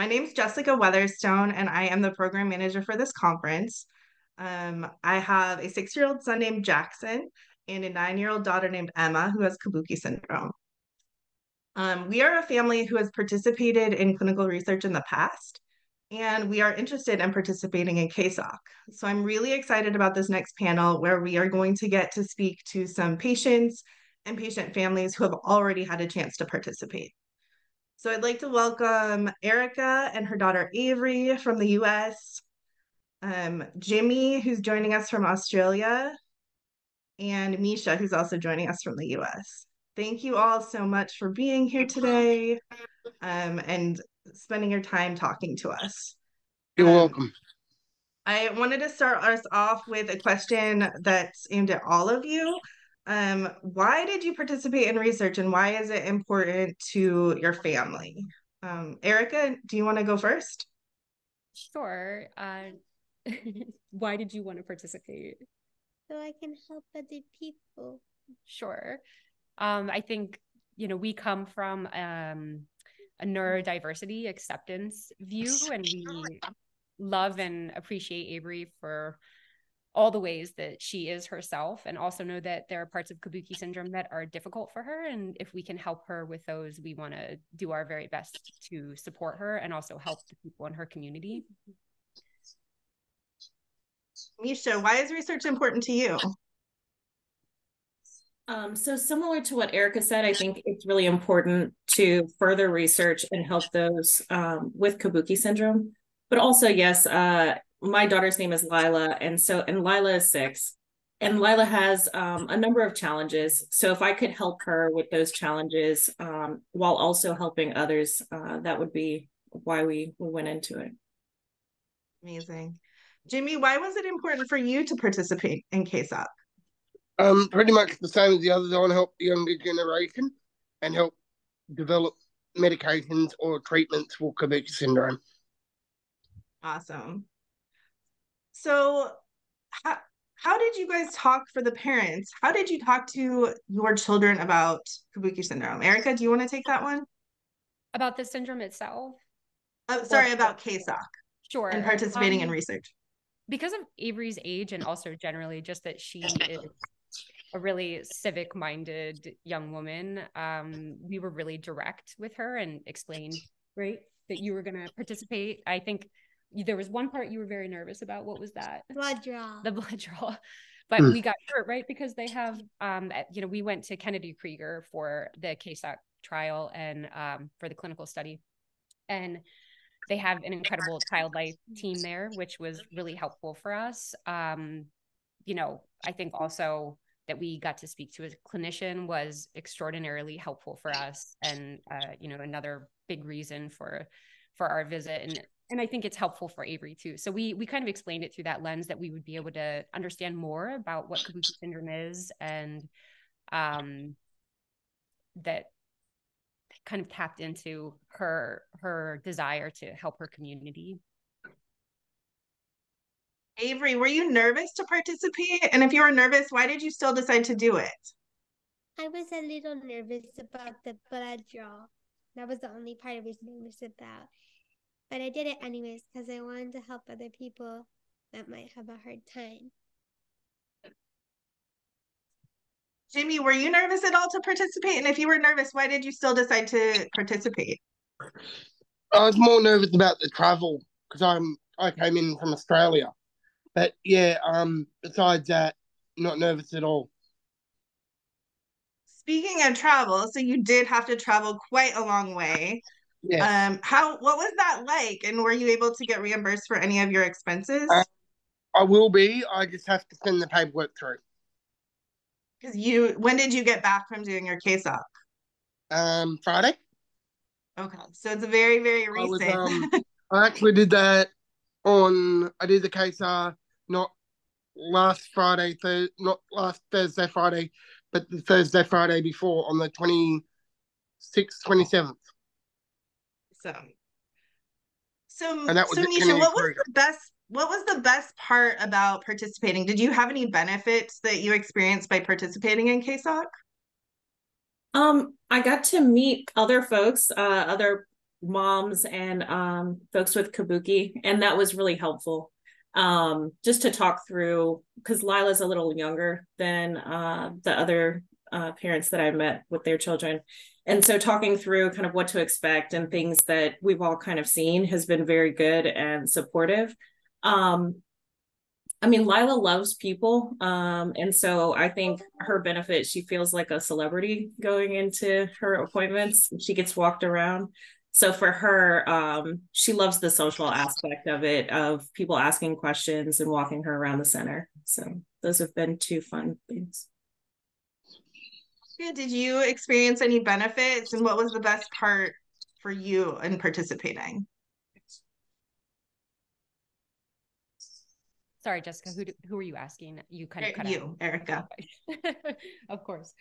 My name's Jessica Weatherstone, and I am the program manager for this conference. I have a 6-year-old son named Jackson and a 9-year-old daughter named Emma who has Kabuki syndrome. We are a family who has participated in clinical research in the past, and we are interested in participating in KSOC. So I'm really excited about this next panel where we are going to get to speak to some patients and patient families who have already had a chance to participate. So I'd like to welcome Erika and her daughter Avery from the US, Jimmy, who's joining us from Australia, and MySha, who's also joining us from the US. Thank you all so much for being here today and spending your time talking to us. You're welcome. I wanted to start us off with a question that's aimed at all of you. Why did you participate in research and why is it important to your family? Erika, do you want to go first? Sure. Why did you want to participate? So I can help other people. Sure. I think, we come from a neurodiversity acceptance view, and we love and appreciate Avery for all the ways that she is herself, and also know that there are parts of Kabuki syndrome that are difficult for her. And if we can help her with those, we want to do our very best to support her and also help the people in her community. MySha, why is research important to you? So similar to what Erika said, I think it's really important to further research and help those with Kabuki syndrome. But also, yes, my daughter's name is Lila, and Lila is 6, and Lila has a number of challenges. So if I could help her with those challenges while also helping others, that would be why we went into it. Amazing. Jimmy, why was it important for you to participate in KSOC? Pretty much the same as the others. I want to help the younger generation and help develop medications or treatments for Kabuki syndrome. Awesome. So how did you guys talk for the parents? How did you talk to your children about Kabuki syndrome? Erika, do you want to take that one? About the syndrome itself? Oh, sorry, about KSOC. Sure. And participating in research. Because of Avery's age and also generally just that she is a really civic-minded young woman, we were really direct with her and explained, right, that you were going to participate. I think there was one part you were very nervous about. What was that? Blood draw. The blood draw. But we got through it, right? Because they have, we went to Kennedy Krieger for the KSOC trial and for the clinical study. And they have an incredible child life team there, which was really helpful for us. I think also that we got to speak to a clinician was extraordinarily helpful for us. And, another big reason for our visit. And I think it's helpful for Avery too. So we kind of explained it through that lens that we would be able to understand more about what Kabuki syndrome is, and that kind of tapped into her desire to help her community. Avery, were you nervous to participate? And if you were nervous, why did you still decide to do it? I was a little nervous about the blood draw. That was the only part I was nervous about. But I did it anyways because I wanted to help other people that might have a hard time. Jimmy, were you nervous at all to participate? And if you were nervous, why did you still decide to participate? I was more nervous about the travel because I came in from Australia. But yeah, besides that, not nervous at all. Speaking of travel, so you did have to travel quite a long way. Yes. What was that like? And were you able to get reimbursed for any of your expenses? I will be. I just have to send the paperwork through. Because when did you get back from doing your KSOC? Friday. Okay, so it's very, very recent. I actually did that I did the KSOC not last Thursday, Friday, but the Thursday, Friday before on the 26th, 27th. So MySha, what was the best part about participating? Did you have any benefits that you experienced by participating in KSOC? I got to meet other folks, other moms and folks with Kabuki, and that was really helpful. Just to talk through, because Lila's a little younger than the other parents that I met with their children. And so talking through kind of what to expect and things that we've all kind of seen has been very good and supportive. I mean, Lila loves people. And so I think her benefit, she feels like a celebrity going into her appointments. She gets walked around. So for her, she loves the social aspect of it, of people asking questions and walking her around the center. So those have been two fun things. Yeah, did you experience any benefits, and what was the best part for you in participating? Sorry, Jessica, who were you asking? You kind of cut out. Erika. Of course.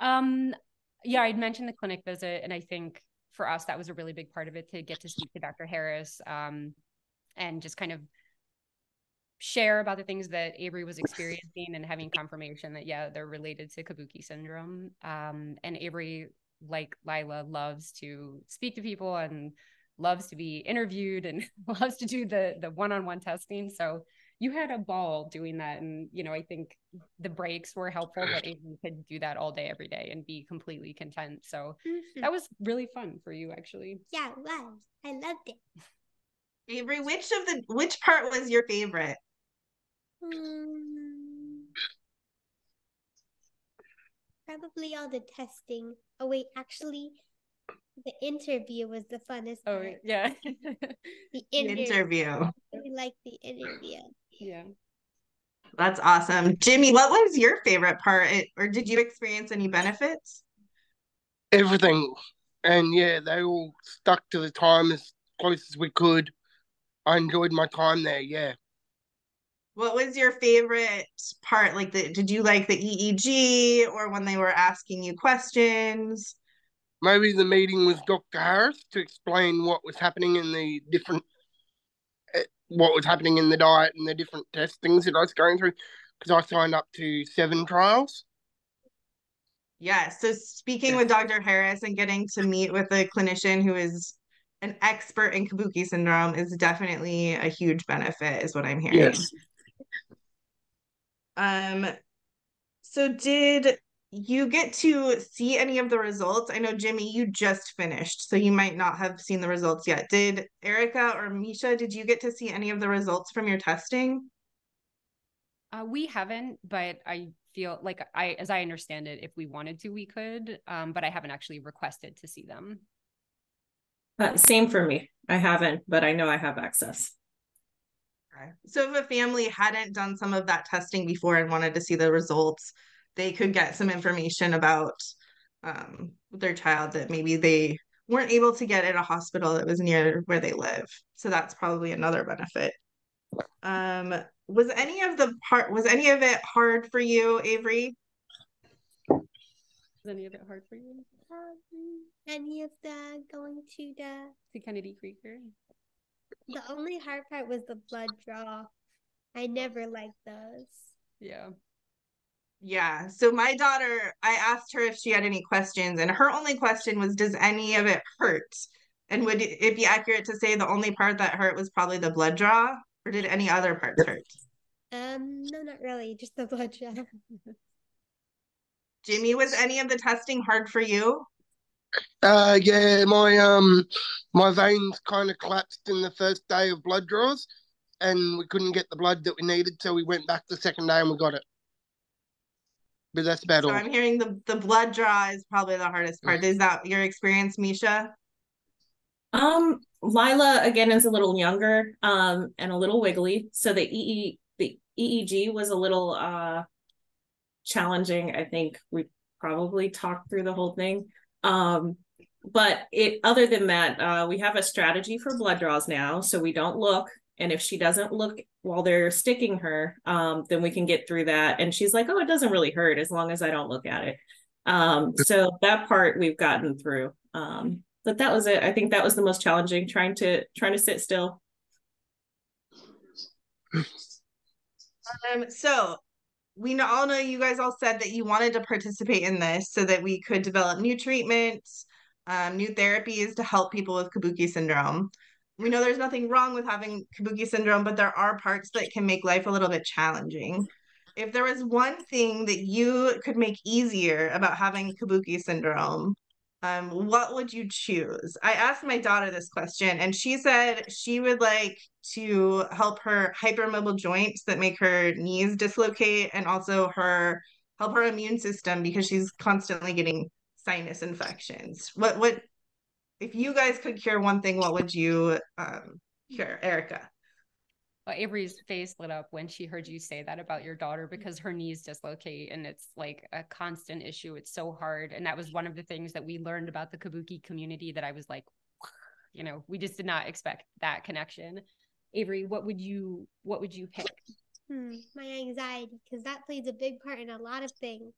Yeah, I'd mentioned the clinic visit, and I think for us, that was a really big part of it, to get to speak to Dr. Harris and just kind of share about the things that Avery was experiencing and having confirmation that, yeah, they're related to Kabuki syndrome. And Avery, like Lila, loves to speak to people and loves to be interviewed and loves to do the one-on-one testing. So you had a ball doing that. And, you know, I think the breaks were helpful, but Avery could do that all day, every day and be completely content. So that was really fun for you, actually. Yeah, it was. I loved it. Avery, which part was your favorite? Probably all the testing. Oh, wait, actually, the interview was the funnest part. Oh, yeah. The interview. I really like the interview. Yeah. That's awesome. Jimmy, what was your favorite part, or did you experience any benefits? Everything. And yeah, they all stuck to the time as close as we could. I enjoyed my time there, yeah. What was your favorite part? Like, did you like the EEG, or when they were asking you questions? Maybe the meeting with Dr. Harris to explain what was happening in the different, what was happening in the diet and the different testings that I was going through, because I signed up to 7 trials. Yeah, so speaking with Dr. Harris and getting to meet with a clinician who is an expert in Kabuki syndrome is definitely a huge benefit, is what I'm hearing. Yes. So did you get to see any of the results? I know, Jimmy, you just finished, so you might not have seen the results yet. Did Erika or MySha, did you get to see any of the results from your testing? We haven't, but I feel like as I understand it, if we wanted to, we could, but I haven't actually requested to see them. Same for me. I haven't, but I know I have access. Okay. So if a family hadn't done some of that testing before and wanted to see the results, they could get some information about their child that maybe they weren't able to get at a hospital that was near where they live. So that's probably another benefit. Was any of it hard for you, Avery? Was any of it hard for you? Any of the going to Kennedy Krieger? The only hard part was the blood draw. I never liked those. Yeah. Yeah. So my daughter, I asked her if she had any questions, and her only question was, does any of it hurt? And would it be accurate to say the only part that hurt was probably the blood draw, or did any other parts hurt? No, not really, just the blood draw. Jimmy, was any of the testing hard for you? Yeah, my veins kind of collapsed in the first day of blood draws, and we couldn't get the blood that we needed, so we went back the second day and we got it. But that's about all. So I'm hearing the blood draw is probably the hardest part. Is that your experience, MySha? Lila again is a little younger and a little wiggly, so the EEG was a little challenging. I think we probably talked through the whole thing. But other than that, we have a strategy for blood draws now, so we don't look. And if she doesn't look while they're sticking her, then we can get through that. And she's like, oh, it doesn't really hurt as long as I don't look at it. So that part we've gotten through. But that was it. I think that was the most challenging, trying to sit still. So we all know you guys all said that you wanted to participate in this so that we could develop new treatments new therapies to help people with Kabuki syndrome. We know there's nothing wrong with having Kabuki syndrome, but there are parts that can make life a little bit challenging. If there was one thing that you could make easier about having Kabuki syndrome, what would you choose? I asked my daughter this question, and she said she would like to help her hypermobile joints that make her knees dislocate, and also help her immune system because she's constantly getting sinus infections. What if you guys could cure one thing, what would you cure, Erika? Well, Avery's face lit up when she heard you say that about your daughter, because her knees dislocate and it's like a constant issue. It's so hard. And that was one of the things that we learned about the Kabuki community that I was like, you know, we just did not expect that connection. Avery, what would you pick? My anxiety, because that plays a big part in a lot of things.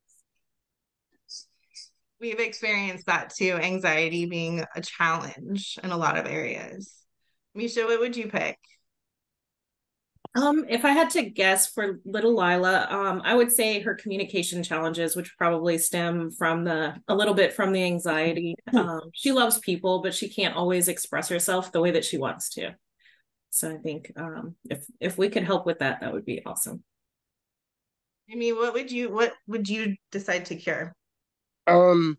We've experienced that too, anxiety being a challenge in a lot of areas. MySha, what would you pick? If I had to guess for little Lila, I would say her communication challenges, which probably stem from a little bit from the anxiety. She loves people, but she can't always express herself the way that she wants to. So I think if we could help with that, that would be awesome. I mean, what would you decide to cure? I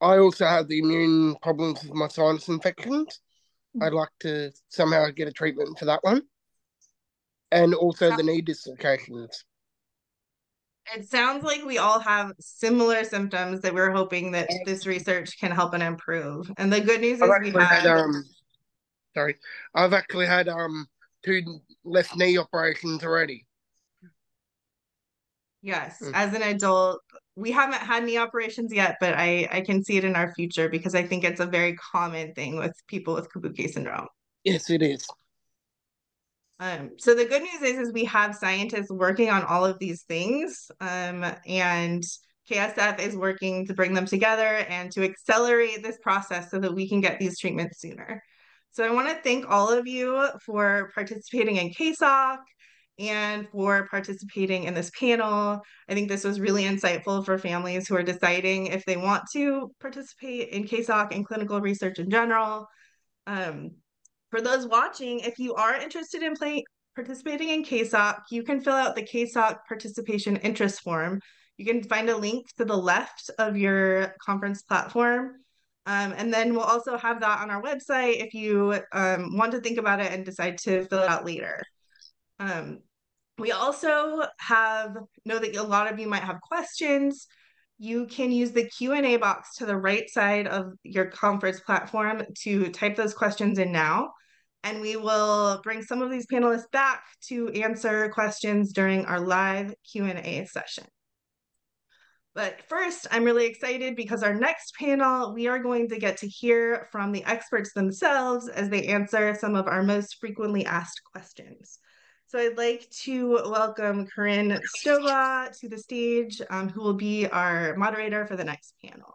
also have the immune problems with my sinus infections. I'd like to somehow get a treatment for that one. And also the knee dislocations. It sounds like we all have similar symptoms that we're hoping that this research can help and improve. And the good news is I've actually had 2 left knee operations already. Yes, as an adult, we haven't had knee operations yet, but I can see it in our future because I think it's a very common thing with people with Kabuki syndrome. Yes, it is. So the good news is we have scientists working on all of these things, and KSF is working to bring them together and to accelerate this process so that we can get these treatments sooner. So I want to thank all of you for participating in KSOC and for participating in this panel. I think this was really insightful for families who are deciding if they want to participate in KSOC and clinical research in general. For those watching, if you are interested in participating in KSOC, you can fill out the KSOC participation interest form. You can find a link to the left of your conference platform. And then we'll also have that on our website if you want to think about it and decide to fill it out later. We also know that a lot of you might have questions. You can use the Q&A box to the right side of your conference platform to type those questions in now. And we will bring some of these panelists back to answer questions during our live Q&A session. But first, I'm really excited because our next panel, we are going to get to hear from the experts themselves as they answer some of our most frequently asked questions. So I'd like to welcome Corinne Stovall to the stage, who will be our moderator for the next panel.